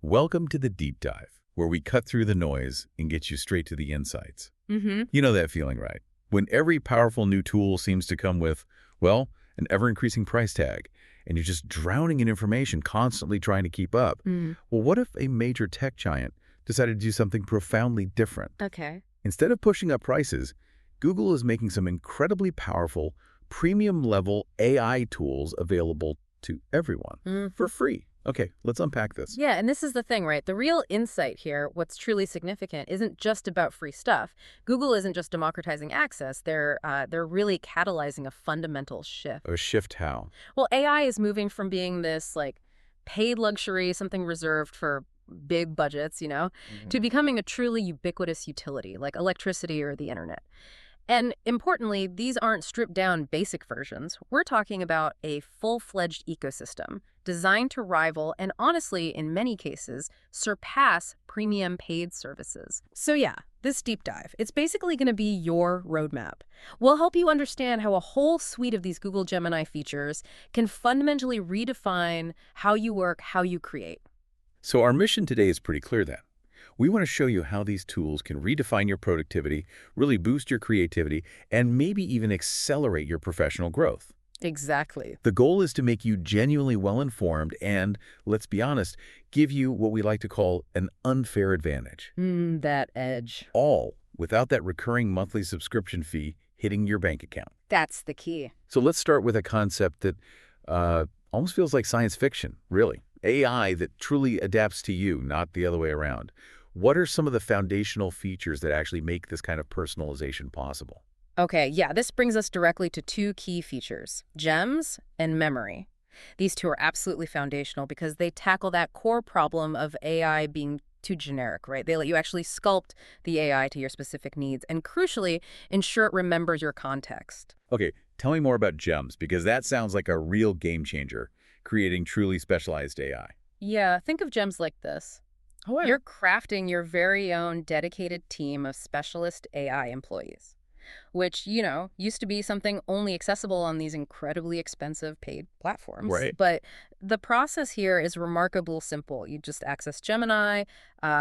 Welcome to the deep dive, where we cut through the noise and get you straight to the insights. Mm-hmm. You know that feeling, right? When every powerful new tool seems to come with, well, an ever-increasing price tag, and you're just drowning in information, constantly trying to keep up. Well, what if a major tech giant decided to do something profoundly different? Okay. Instead of pushing up prices, Google is making some incredibly powerful, premium-level AI tools available to everyone for free. Okay, let's unpack this. Yeah, and this is the thing, right? The real insight here, what's truly significant, isn't just about free stuff. Google isn't just democratizing access. They're really catalyzing a fundamental shift. A shift how? Well, AI is moving from being this, like, paid luxury, something reserved for big budgets, to becoming a truly ubiquitous utility, like electricity or the internet. And importantly, these aren't stripped-down basic versions. We're talking about a full-fledged ecosystem designed to rival and honestly, in many cases, surpass premium paid services. So yeah, this deep dive, it's basically going to be your roadmap. We'll help you understand how a whole suite of these Google Gemini features can fundamentally redefine how you work, how you create. So our mission today is pretty clear then. We want to show you how these tools can redefine your productivity, really boost your creativity, and maybe even accelerate your professional growth. Exactly. The goal is to make you genuinely well-informed and, let's be honest, give you what we like to call an unfair advantage. That edge. All without that recurring monthly subscription fee hitting your bank account. That's the key. So let's start with a concept that almost feels like science fiction, really. AI that truly adapts to you, not the other way around. What are some of the foundational features that actually make this kind of personalization possible? Okay, yeah, this brings us directly to two key features, gems and memory. These two are absolutely foundational because they tackle that core problem of AI being too generic, right? They let you actually sculpt the AI to your specific needs and, crucially, ensure it remembers your context. Okay, tell me more about gems, because that sounds like a real game changer, creating truly specialized AI. Yeah, think of gems like this. Oh, You're crafting your very own dedicated team of specialist AI employees, which, used to be something only accessible on these incredibly expensive paid platforms. Right. But the process here is remarkably simple. You just access Gemini,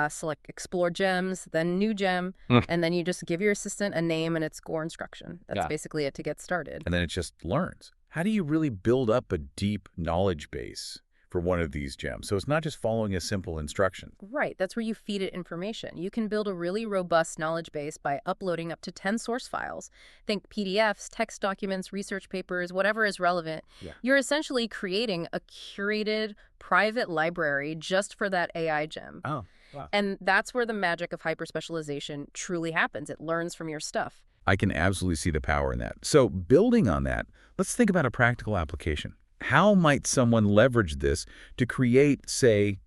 select Explore Gems, then New Gem, and then you just give your assistant a name and its core instruction. That's basically it to get started. And then it just learns. How do you really build up a deep knowledge base for one of these gems? So it's not just following a simple instruction. Right, that's where you feed it information. You can build a really robust knowledge base by uploading up to 10 source files. Think PDFs, text documents, research papers, whatever is relevant. Yeah. You're essentially creating a curated private library just for that AI gem. Oh, wow. And that's where the magic of hyperspecialization truly happens. It learns from your stuff. I can absolutely see the power in that. So building on that, let's think about a practical application. How might someone leverage this to create, say,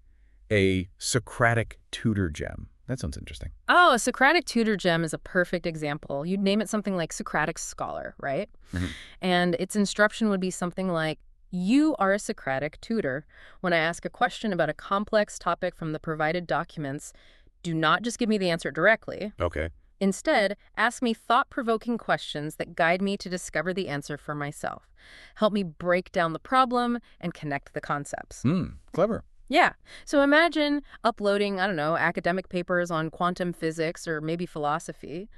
a Socratic tutor gem? That sounds interesting. Oh, a Socratic tutor gem is a perfect example. You'd name it something like Socratic Scholar, right? And its instruction would be something like, you are a Socratic tutor. When I ask a question about a complex topic from the provided documents, do not just give me the answer directly. Okay. Instead, ask me thought-provoking questions that guide me to discover the answer for myself. Help me break down the problem and connect the concepts. Clever. Yeah. So imagine uploading, academic papers on quantum physics or maybe philosophy.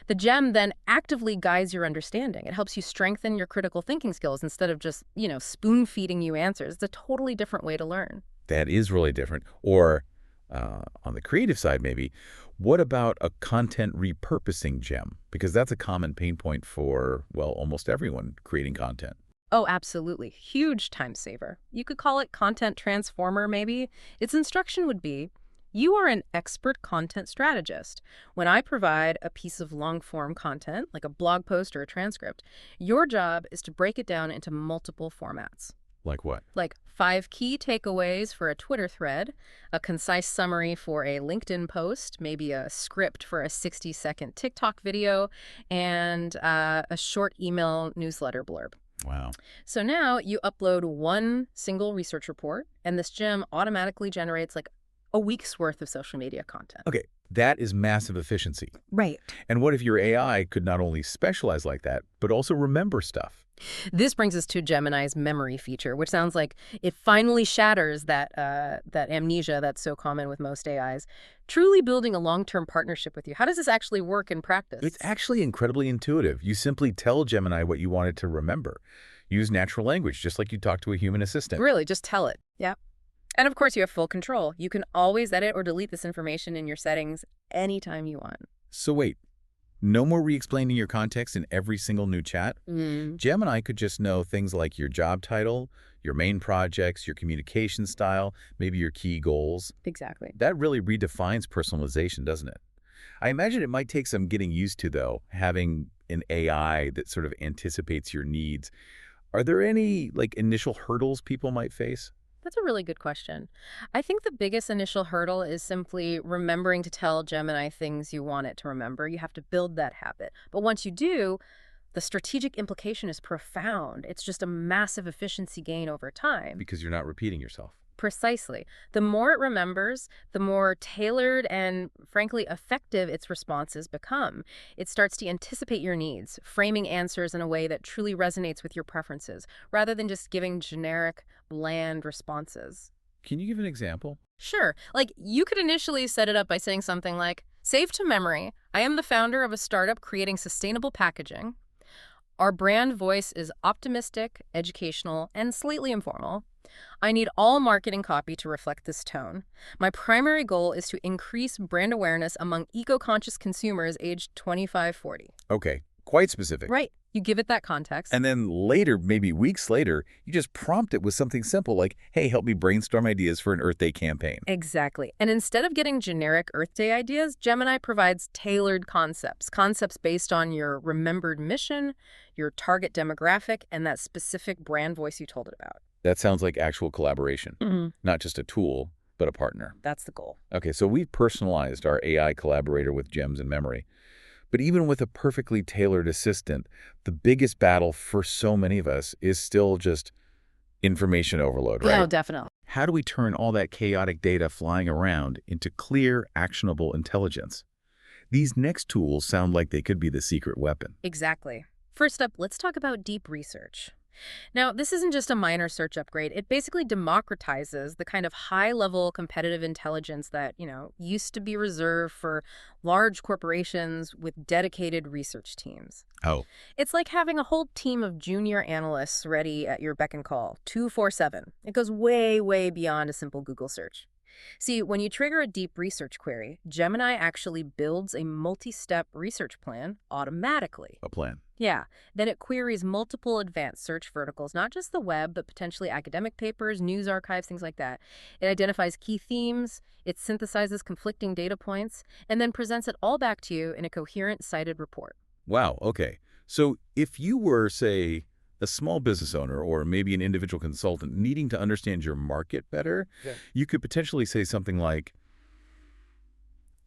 The gem then actively guides your understanding. It helps you strengthen your critical thinking skills instead of just, spoon-feeding you answers. It's a totally different way to learn. That is really different. Or on the creative side, maybe, what about a content repurposing gem? Because that's a common pain point for, well, almost everyone creating content. Oh, absolutely. Huge time saver. You could call it content transformer, maybe. Its instruction would be, you are an expert content strategist. When I provide a piece of long-form content, like a blog post or a transcript, your job is to break it down into multiple formats. Like what? Like 5 key takeaways for a Twitter thread, a concise summary for a LinkedIn post, maybe a script for a 60-second TikTok video, and a short email newsletter blurb. Wow. So now you upload one single research report, and this gem automatically generates like a week's worth of social media content. Okay, that is massive efficiency. Right. And what if your AI could not only specialize like that, but also remember stuff? This brings us to Gemini's memory feature, which sounds like it finally shatters that amnesia that's so common with most AIs, truly building a long-term partnership with you. How does this actually work in practice? It's actually incredibly intuitive. You simply tell Gemini what you want it to remember. Use natural language, just like you talk to a human assistant. Really, just tell it. Yeah. And of course, you have full control. You can always edit or delete this information in your settings anytime you want. So wait, no more re-explaining your context in every single new chat? Gemini could just know things like your job title, your main projects, your communication style, maybe your key goals. Exactly. That really redefines personalization, doesn't it? I imagine it might take some getting used to, though, having an AI that sort of anticipates your needs. Are there any, initial hurdles people might face? That's a really good question. I think the biggest initial hurdle is simply remembering to tell Gemini things you want it to remember. You have to build that habit. But once you do, the strategic implication is profound. It's just a massive efficiency gain over time. Because you're not repeating yourself. Precisely. The more it remembers, the more tailored and, frankly, effective its responses become. It starts to anticipate your needs, framing answers in a way that truly resonates with your preferences, rather than just giving generic, bland responses. Can you give an example? Sure. Like, you could initially set it up by saying something like, "Save to memory, I am the founder of a startup creating sustainable packaging. Our brand voice is optimistic, educational, and slightly informal. I need all marketing copy to reflect this tone. My primary goal is to increase brand awareness among eco-conscious consumers aged 25-40. Okay, quite specific. Right. You give it that context. And then later, maybe weeks later, you just prompt it with something simple like, hey, help me brainstorm ideas for an Earth Day campaign. Exactly. And instead of getting generic Earth Day ideas, Gemini provides tailored concepts based on your remembered mission, your target demographic, and that specific brand voice you told it about. That sounds like actual collaboration, not just a tool, but a partner. That's the goal. Okay, so we've personalized our AI collaborator with gems in memory. But even with a perfectly tailored assistant, the biggest battle for so many of us is still just information overload, right? Oh, definitely. How do we turn all that chaotic data flying around into clear, actionable intelligence? These next tools sound like they could be the secret weapon. Exactly. First up, let's talk about deep research. Now, this isn't just a minor search upgrade. It basically democratizes the kind of high-level competitive intelligence that, used to be reserved for large corporations with dedicated research teams. Oh. It's like having a whole team of junior analysts ready at your beck and call, 24/7. It goes way, way beyond a simple Google search. See, when you trigger a deep research query, Gemini actually builds a multi-step research plan automatically. A plan. Yeah. Then it queries multiple advanced search verticals, not just the web, but potentially academic papers, news archives, things like that. It identifies key themes, it synthesizes conflicting data points, and then presents it all back to you in a coherent, cited report. Wow, okay. So if you were, say, a small business owner or maybe an individual consultant needing to understand your market better, you could potentially say something like,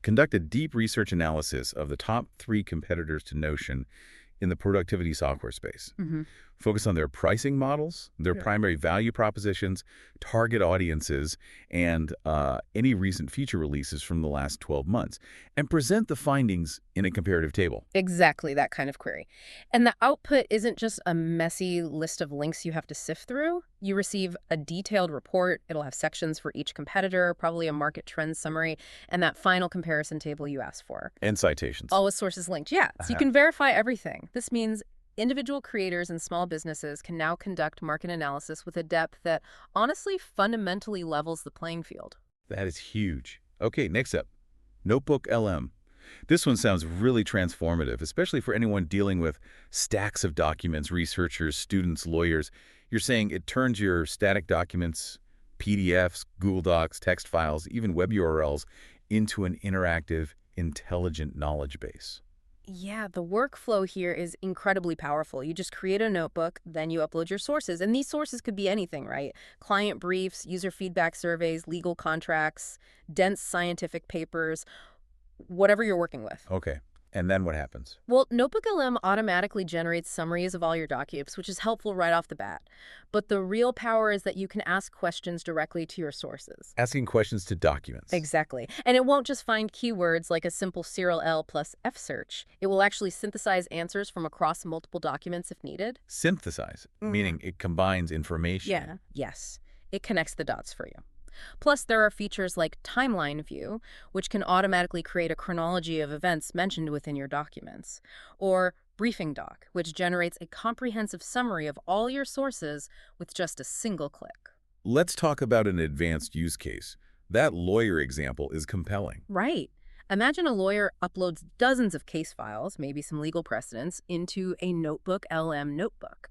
conduct a deep research analysis of the top 3 competitors to Notion in the productivity software space. Focus on their pricing models, their primary value propositions, target audiences, and any recent feature releases from the last 12 months, and present the findings in a comparative table. Exactly that kind of query. And the output isn't just a messy list of links you have to sift through. You receive a detailed report. It'll have sections for each competitor, probably a market trend summary, and that final comparison table you asked for. And citations. All with sources linked. Yeah, so you can verify everything. This means individual creators and small businesses can now conduct market analysis with a depth that honestly fundamentally levels the playing field. That is huge. Okay, next up, NotebookLM. This one sounds really transformative, especially for anyone dealing with stacks of documents, researchers, students, lawyers. You're saying it turns your static documents, PDFs, Google Docs, text files, even web URLs into an interactive, intelligent knowledge base. Yeah, the workflow here is incredibly powerful. You just create a notebook, then you upload your sources. And these sources could be anything, right? Client briefs, user feedback surveys, legal contracts, dense scientific papers, whatever you're working with. Okay. And then what happens? Well, NotebookLM automatically generates summaries of all your documents, which is helpful right off the bat. But the real power is that you can ask questions directly to your sources. Asking questions to documents. Exactly. And it won't just find keywords like a simple Ctrl+L plus F search. It will actually synthesize answers from across multiple documents if needed. Synthesize, meaning it combines information. Yeah. Yes. It connects the dots for you. Plus, there are features like Timeline View, which can automatically create a chronology of events mentioned within your documents, or Briefing Doc, which generates a comprehensive summary of all your sources with just a single click. Let's talk about an advanced use case. That lawyer example is compelling. Right. Imagine a lawyer uploads dozens of case files, maybe some legal precedents, into a NotebookLM notebook.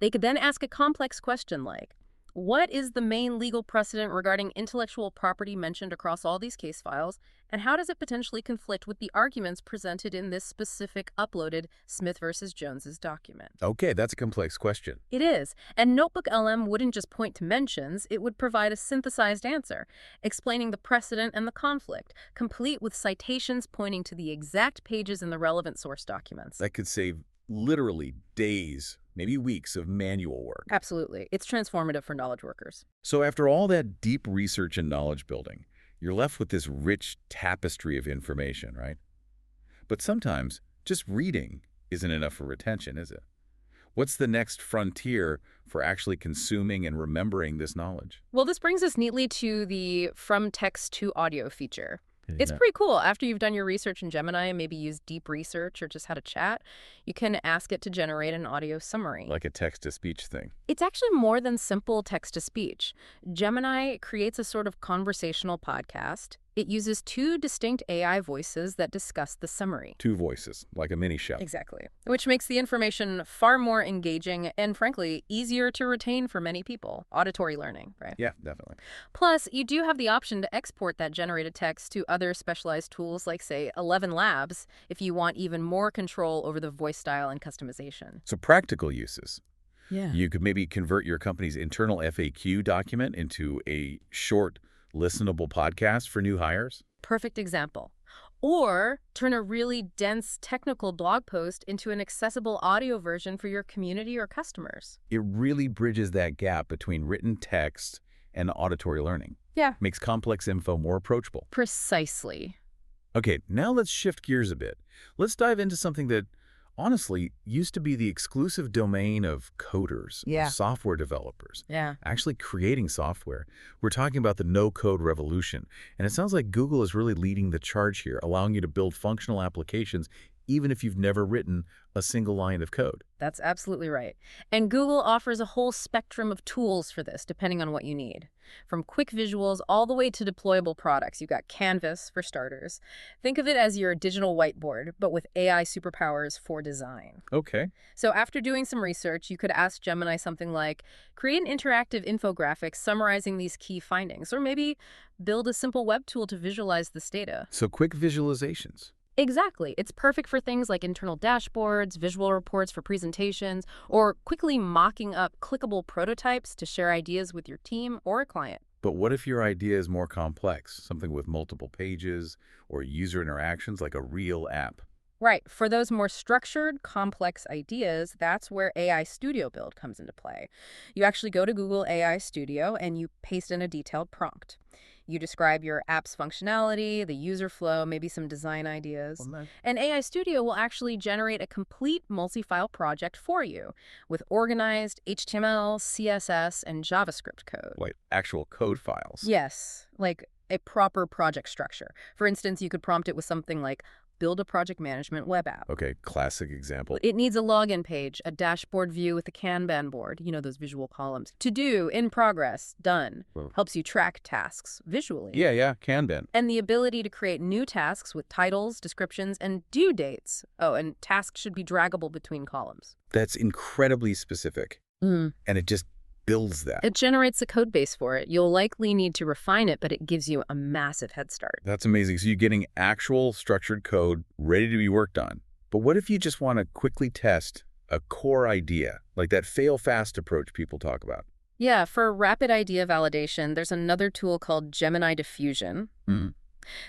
They could then ask a complex question like, what is the main legal precedent regarding intellectual property mentioned across all these case files, and how does it potentially conflict with the arguments presented in this specific uploaded Smith versus Jones's document? Okay, that's a complex question. It is, and NotebookLM wouldn't just point to mentions, it would provide a synthesized answer, explaining the precedent and the conflict, complete with citations pointing to the exact pages in the relevant source documents. That could save literally days, maybe weeks of manual work. Absolutely. It's transformative for knowledge workers. So after all that deep research and knowledge building, you're left with this rich tapestry of information, right? But sometimes just reading isn't enough for retention, is it? What's the next frontier for actually consuming and remembering this knowledge? Well, this brings us neatly to the from text to audio feature. It's pretty cool. After you've done your research in Gemini and maybe used deep research or just had a chat, you can ask it to generate an audio summary. Like a text-to-speech thing. It's actually more than simple text-to-speech. Gemini creates a sort of conversational podcast. It uses two distinct AI voices that discuss the summary. Two voices, like a mini show. Exactly. Which makes the information far more engaging and, frankly, easier to retain for many people. Auditory learning, right? Yeah, definitely. Plus, you do have the option to export that generated text to other specialized tools like, say, 11 Labs, if you want even more control over the voice style and customization. So practical uses. Yeah. You could maybe convert your company's internal FAQ document into a short, listenable podcast for new hires. Perfect example. Or turn a really dense technical blog post into an accessible audio version for your community or customers. It really bridges that gap between written text and auditory learning. Yeah. Makes complex info more approachable. Precisely. Okay, now let's shift gears a bit. Let's dive into something that, honestly, used to be the exclusive domain of coders, software developers, actually creating software. We're talking about the no-code revolution, and it sounds like Google is really leading the charge here, allowing you to build functional applications even if you've never written a single line of code. That's absolutely right. And Google offers a whole spectrum of tools for this, depending on what you need. From quick visuals all the way to deployable products. You've got Canvas, for starters. Think of it as your digital whiteboard, but with AI superpowers for design. Okay. So after doing some research, you could ask Gemini something like, create an interactive infographic summarizing these key findings, or maybe build a simple web tool to visualize this data. So quick visualizations. Exactly. It's perfect for things like internal dashboards, visual reports for presentations, or quickly mocking up clickable prototypes to share ideas with your team or a client. But what if your idea is more complex, something with multiple pages or user interactions like a real app? Right. For those more structured, complex ideas, that's where AI Studio Build comes into play. You actually go to Google AI Studio and you paste in a detailed prompt. You describe your app's functionality, the user flow, maybe some design ideas. And AI Studio will actually generate a complete multi-file project for you with organized HTML, CSS, and JavaScript code. Like actual code files? Yes, like a proper project structure. For instance, you could prompt it with something like, build a project management web app. Okay, classic example. It needs a login page, a dashboard view with a Kanban board, you know, those visual columns. To do, in progress, done. Helps you track tasks visually. Yeah, Kanban. And the ability to create new tasks with titles, descriptions, and due dates. Oh, and tasks should be draggable between columns. That's incredibly specific. And it just builds that. It generates a code base for it. You'll likely need to refine it, but it gives you a massive head start. That's amazing. So you're getting actual structured code ready to be worked on. But what if you just want to quickly test a core idea, like that fail-fast approach people talk about? Yeah, for rapid idea validation, there's another tool called Gemini Diffusion.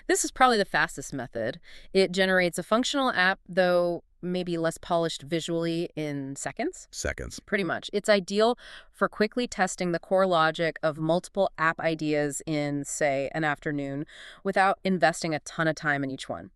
This is probably the fastest method. It generates a functional app, though maybe less polished visually, in seconds. Seconds. Pretty much. It's ideal for quickly testing the core logic of multiple app ideas in, say, an afternoon without investing a ton of time in each one.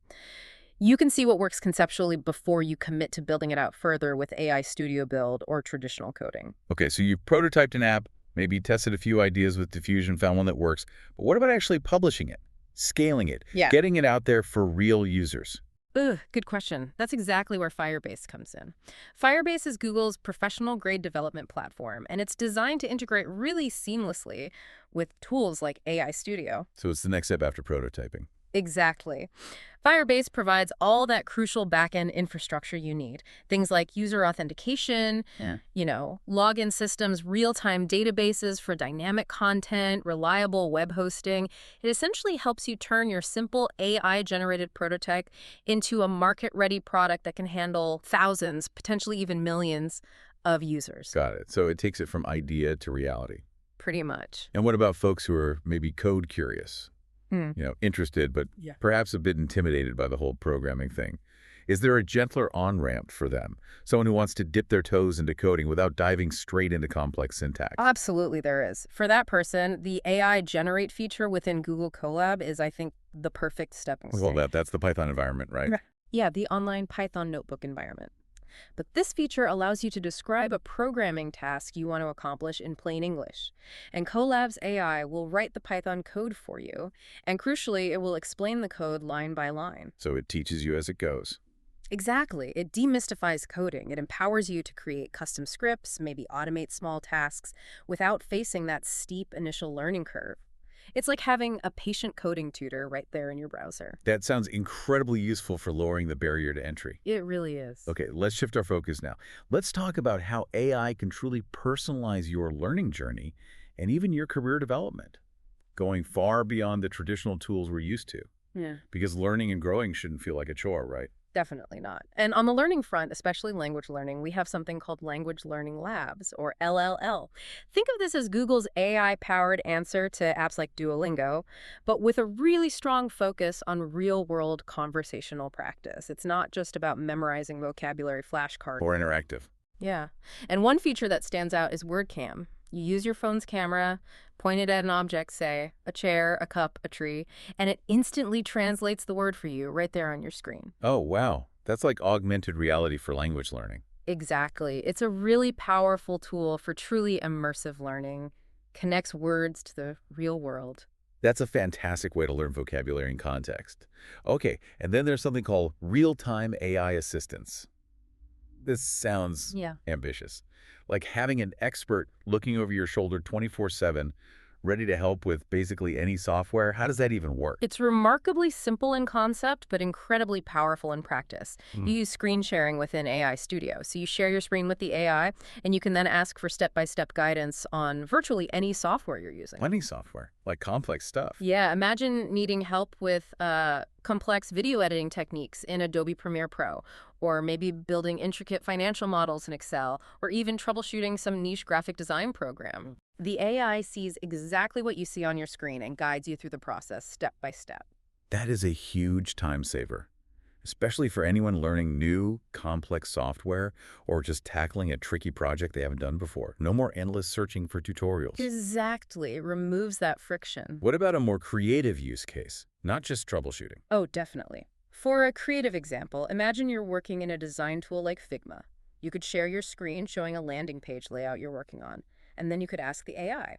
You can see what works conceptually before you commit to building it out further with AI Studio Build or traditional coding. Okay, so you prototyped an app, maybe tested a few ideas with Diffusion, found one that works. But what about actually publishing it, scaling it, Yeah. getting it out there for real users? Ugh, good question. That's exactly where Firebase comes in. Firebase is Google's professional-grade development platform, and it's designed to integrate really seamlessly with tools like AI Studio. So it's the next step after prototyping. Exactly. Firebase provides all that crucial back-end infrastructure you need. Things like user authentication, Yeah. login systems, real-time databases for dynamic content, reliable web hosting. It essentially helps you turn your simple AI-generated prototype into a market-ready product that can handle thousands, potentially even millions of users. Got it. So it takes it from idea to reality. Pretty much. And what about folks who are maybe code curious? Interested, but perhaps a bit intimidated by the whole programming thing. Is there a gentler on-ramp for them? Someone who wants to dip their toes into coding without diving straight into complex syntax? Absolutely there is. For that person, the AI Generate feature within Google Colab is, I think, the perfect stepping stone. Well, that's the Python environment, right? Yeah, the online Python notebook environment. But this feature allows you to describe a programming task you want to accomplish in plain English. And Colab's AI will write the Python code for you, and crucially, it will explain the code line by line. So it teaches you as it goes. Exactly. It demystifies coding. It empowers you to create custom scripts, maybe automate small tasks, without facing that steep initial learning curve. It's like having a patient coding tutor right there in your browser. That sounds incredibly useful for lowering the barrier to entry. It really is. Okay, let's shift our focus now. Let's talk about how AI can truly personalize your learning journey and even your career development, going far beyond the traditional tools we're used to. Yeah. Because learning and growing shouldn't feel like a chore, right? Definitely not. And on the learning front, especially language learning, we have something called Language Learning Labs, or LLL. Think of this as Google's AI-powered answer to apps like Duolingo, but with a really strong focus on real-world conversational practice. It's not just about memorizing vocabulary flashcards. Or interactive. Yeah. And one feature that stands out is WordCam. You use your phone's camera, point it at an object, say, a chair, a cup, a tree, and it instantly translates the word for you right there on your screen. Oh, wow. That's like augmented reality for language learning. Exactly. It's a really powerful tool for truly immersive learning. Connects words to the real world. That's a fantastic way to learn vocabulary and context. Okay, and then there's something called real-time AI assistance. This sounds ambitious. Like having an expert looking over your shoulder 24/7, ready to help with basically any software. How does that even work? It's remarkably simple in concept, but incredibly powerful in practice. You use screen sharing within AI Studio. So you share your screen with the AI, and you can then ask for step-by-step guidance on virtually any software you're using. Any software, like complex stuff. Yeah, imagine needing help with complex video editing techniques in Adobe Premiere Pro, or maybe building intricate financial models in Excel, or even troubleshooting some niche graphic design program. The AI sees exactly what you see on your screen and guides you through the process step by step. That is a huge time saver, especially for anyone learning new, complex software or just tackling a tricky project they haven't done before. No more endless searching for tutorials. Exactly. It removes that friction. What about a more creative use case, not just troubleshooting? Oh, definitely. For a creative example, imagine you're working in a design tool like Figma. You could share your screen showing a landing page layout you're working on, and then you could ask the AI.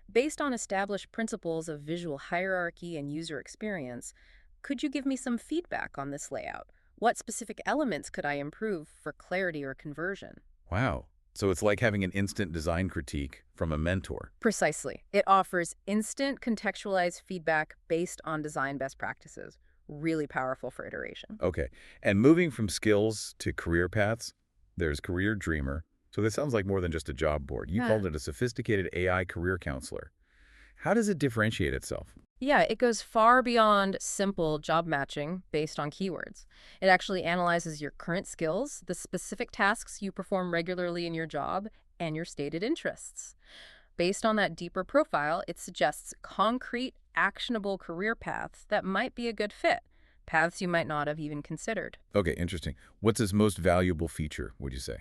Based on established principles of visual hierarchy and user experience, could you give me some feedback on this layout? What specific elements could I improve for clarity or conversion? Wow. So it's like having an instant design critique from a mentor. Precisely. It offers instant contextualized feedback based on design best practices. Really powerful for iteration. Okay. And moving from skills to career paths, there's Career Dreamer. So this sounds like more than just a job board. You called it a sophisticated AI career counselor. How does it differentiate itself? Yeah, it goes far beyond simple job matching based on keywords. It actually analyzes your current skills, the specific tasks you perform regularly in your job, and your stated interests. Based on that deeper profile, it suggests concrete, actionable career paths that might be a good fit, paths you might not have even considered. Okay, interesting. What's its most valuable feature, would you say?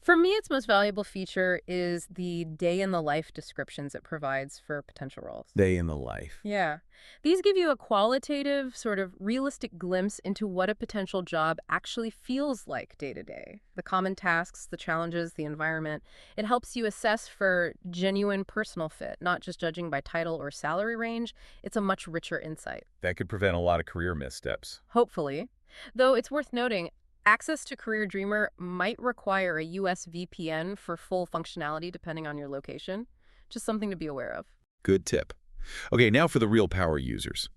For me, its most valuable feature is the day-in-the-life descriptions it provides for potential roles. Day in the life. Yeah. These give you a qualitative, sort of realistic glimpse into what a potential job actually feels like day to day. The common tasks, the challenges, the environment. It helps you assess for genuine personal fit, not just judging by title or salary range. It's a much richer insight. That could prevent a lot of career missteps. Hopefully. Though it's worth noting, access to Career Dreamer might require a US VPN for full functionality depending on your location. Just something to be aware of. Good tip. Okay, now for the real power users.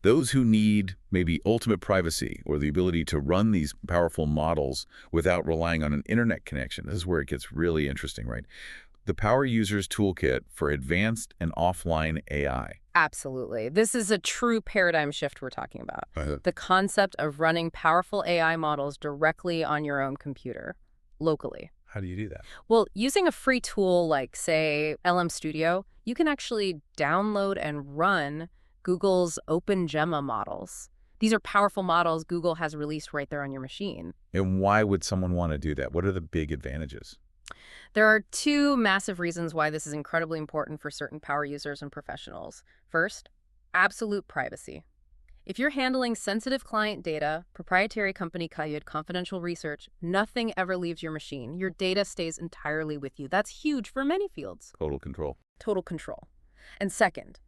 Those who need maybe ultimate privacy or the ability to run these powerful models without relying on an internet connection. This is where it gets really interesting, right? The Power Users Toolkit for Advanced and Offline AI. Absolutely. This is a true paradigm shift we're talking about. The concept of running powerful AI models directly on your own computer, locally. How do you do that? Well, using a free tool like, say, LM Studio, you can actually download and run Google's open Gemma models. These are powerful models Google has released right there on your machine. And why would someone want to do that? What are the big advantages? There are two massive reasons why this is incredibly important for certain power users and professionals. First, absolute privacy. If you're handling sensitive client data, proprietary company code, confidential research, nothing ever leaves your machine. Your data stays entirely with you. That's huge for many fields. Total control. Total control. And second,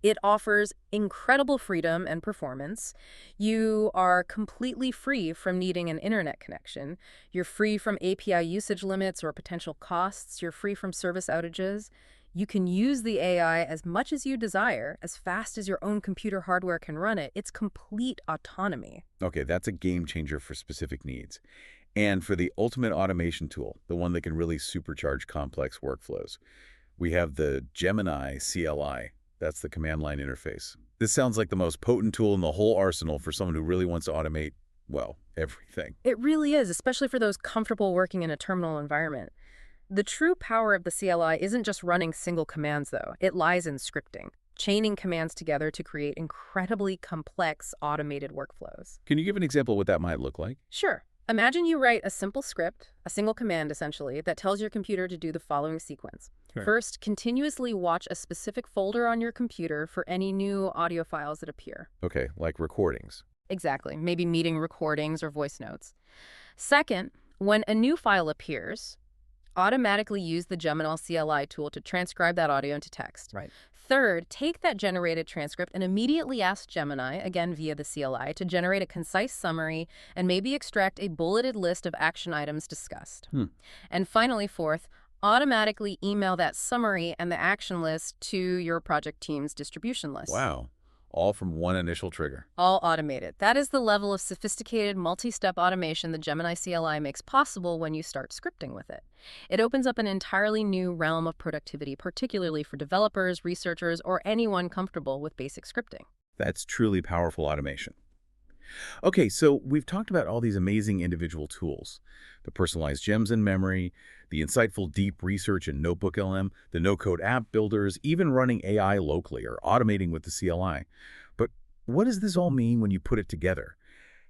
it offers incredible freedom and performance. You are completely free from needing an internet connection. You're free from API usage limits or potential costs. You're free from service outages. You can use the AI as much as you desire, as fast as your own computer hardware can run it. It's complete autonomy. Okay, that's a game changer for specific needs. And for the ultimate automation tool, the one that can really supercharge complex workflows, we have the Gemini CLI. That's the command-line interface. This sounds like the most potent tool in the whole arsenal for someone who really wants to automate, well, everything. It really is, especially for those comfortable working in a terminal environment. The true power of the CLI isn't just running single commands, though. It lies in scripting, chaining commands together to create incredibly complex automated workflows. Can you give an example of what that might look like? Sure. Imagine you write a simple script, a single command essentially, that tells your computer to do the following sequence. Sure. First, continuously watch a specific folder on your computer for any new audio files that appear. Okay, like recordings. Exactly. Maybe meeting recordings or voice notes. Second, when a new file appears, automatically use the Gemini CLI tool to transcribe that audio into text. Right. Third, take that generated transcript and immediately ask Gemini, again via the CLI, to generate a concise summary and maybe extract a bulleted list of action items discussed. And finally, fourth, automatically email that summary and the action list to your project team's distribution list. Wow. All from one initial trigger. All automated. That is the level of sophisticated multi-step automation the Gemini CLI makes possible when you start scripting with it. It opens up an entirely new realm of productivity, particularly for developers, researchers, or anyone comfortable with basic scripting. That's truly powerful automation. Okay, so we've talked about all these amazing individual tools, the personalized gems in memory, the insightful deep research in NotebookLM, the no-code app builders, even running AI locally or automating with the CLI. But what does this all mean when you put it together?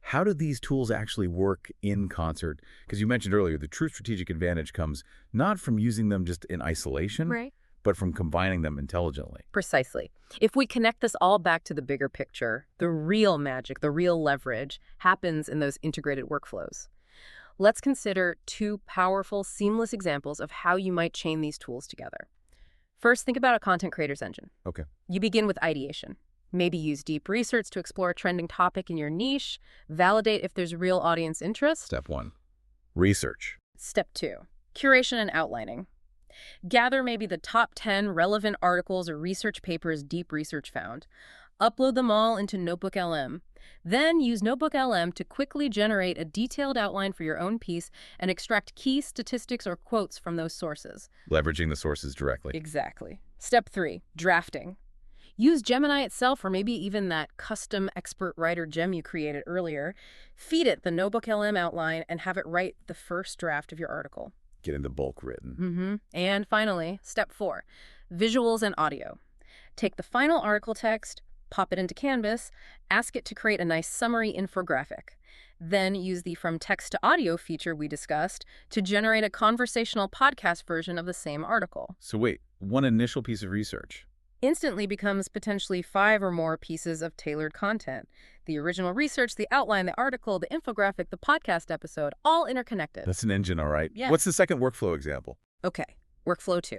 How do these tools actually work in concert? Because you mentioned earlier, the true strategic advantage comes not from using them just in isolation, Right. but from combining them intelligently. Precisely. If we connect this all back to the bigger picture, the real magic, the real leverage happens in those integrated workflows. Let's consider two powerful, seamless examples of how you might chain these tools together. First, think about a content creator's engine. Okay. You begin with ideation. Maybe use deep research to explore a trending topic in your niche, validate if there's real audience interest. Step 1, research. Step 2, curation and outlining. Gather maybe the top 10 relevant articles or research papers deep research found. Upload them all into NotebookLM. Then use NotebookLM to quickly generate a detailed outline for your own piece and extract key statistics or quotes from those sources. Leveraging the sources directly. Exactly. Step 3, drafting. Use Gemini itself or maybe even that custom expert writer gem you created earlier. Feed it the NotebookLM outline and have it write the first draft of your article. Getting the bulk written. And finally, step 4, visuals and audio. Take the final article text, pop it into Canvas, ask it to create a nice summary infographic. Then use the From Text to Audio feature we discussed to generate a conversational podcast version of the same article. So wait, one initial piece of research Instantly becomes potentially 5 or more pieces of tailored content. The original research, the outline, the article, the infographic, the podcast episode, all interconnected. That's an engine, all right. Yeah. What's the second workflow example? Okay, workflow 2,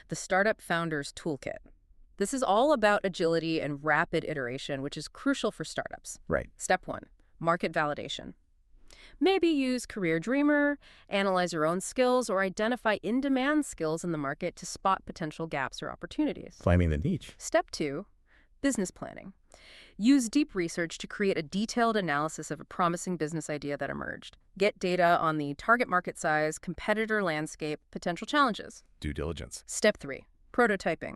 the Startup Founders Toolkit. This is all about agility and rapid iteration, which is crucial for startups. Right. Step 1, market validation. Maybe use Career Dreamer, analyze your own skills, or identify in-demand skills in the market to spot potential gaps or opportunities. Finding the niche. Step 2, business planning. Use deep research to create a detailed analysis of a promising business idea that emerged. Get data on the target market size, competitor landscape, potential challenges. Due diligence. Step 3, prototyping.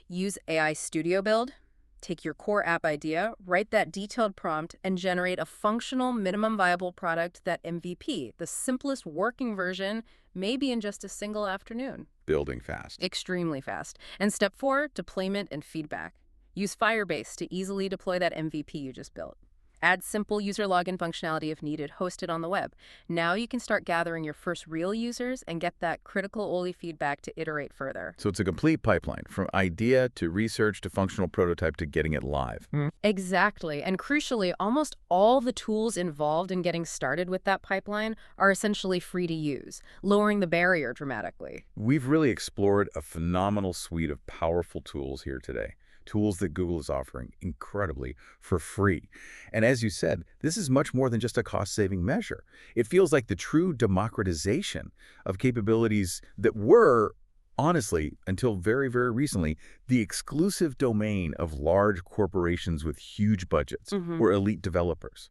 Use AI Studio Build. Take your core app idea, write that detailed prompt, and generate a functional minimum viable product, that MVP, the simplest working version, maybe in just a single afternoon. Building fast. Extremely fast. And step 4, deployment and feedback. Use Firebase to easily deploy that MVP you just built. Add simple user login functionality if needed, host it on the web. Now you can start gathering your first real users and get that critical early feedback to iterate further. So it's a complete pipeline, from idea to research to functional prototype to getting it live. Exactly. And crucially, almost all the tools involved in getting started with that pipeline are essentially free to use, lowering the barrier dramatically. We've really explored a phenomenal suite of powerful tools here today. Tools that Google is offering incredibly for free. And as you said, this is much more than just a cost-saving measure. It feels like the true democratization of capabilities that were, honestly, until very, very recently, the exclusive domain of large corporations with huge budgets or elite developers.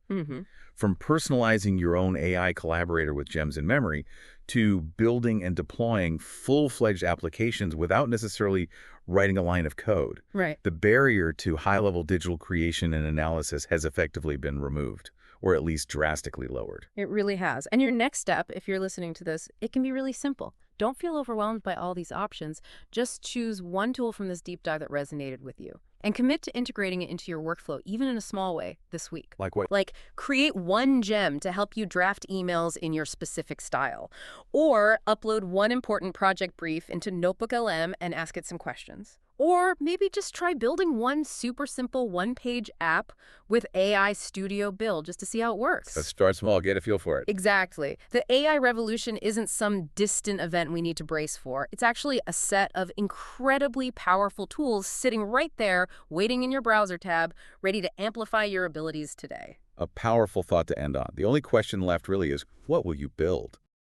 From personalizing your own AI collaborator with gems in memory to building and deploying full-fledged applications without necessarily writing a line of code. Right. The barrier to high-level digital creation and analysis has effectively been removed, or at least drastically lowered. It really has. And your next step, if you're listening to this, it can be really simple. Don't feel overwhelmed by all these options. Just choose one tool from this deep dive that resonated with you and commit to integrating it into your workflow, even in a small way, this week. Like what? Like, create one gem to help you draft emails in your specific style, or upload one important project brief into NotebookLM and ask it some questions. Or maybe just try building one super simple one-page app with AI Studio Build just to see how it works. Let's start small, get a feel for it. Exactly. The AI revolution isn't some distant event we need to brace for. It's actually a set of incredibly powerful tools sitting right there, waiting in your browser tab, ready to amplify your abilities today. A powerful thought to end on. The only question left really is, what will you build?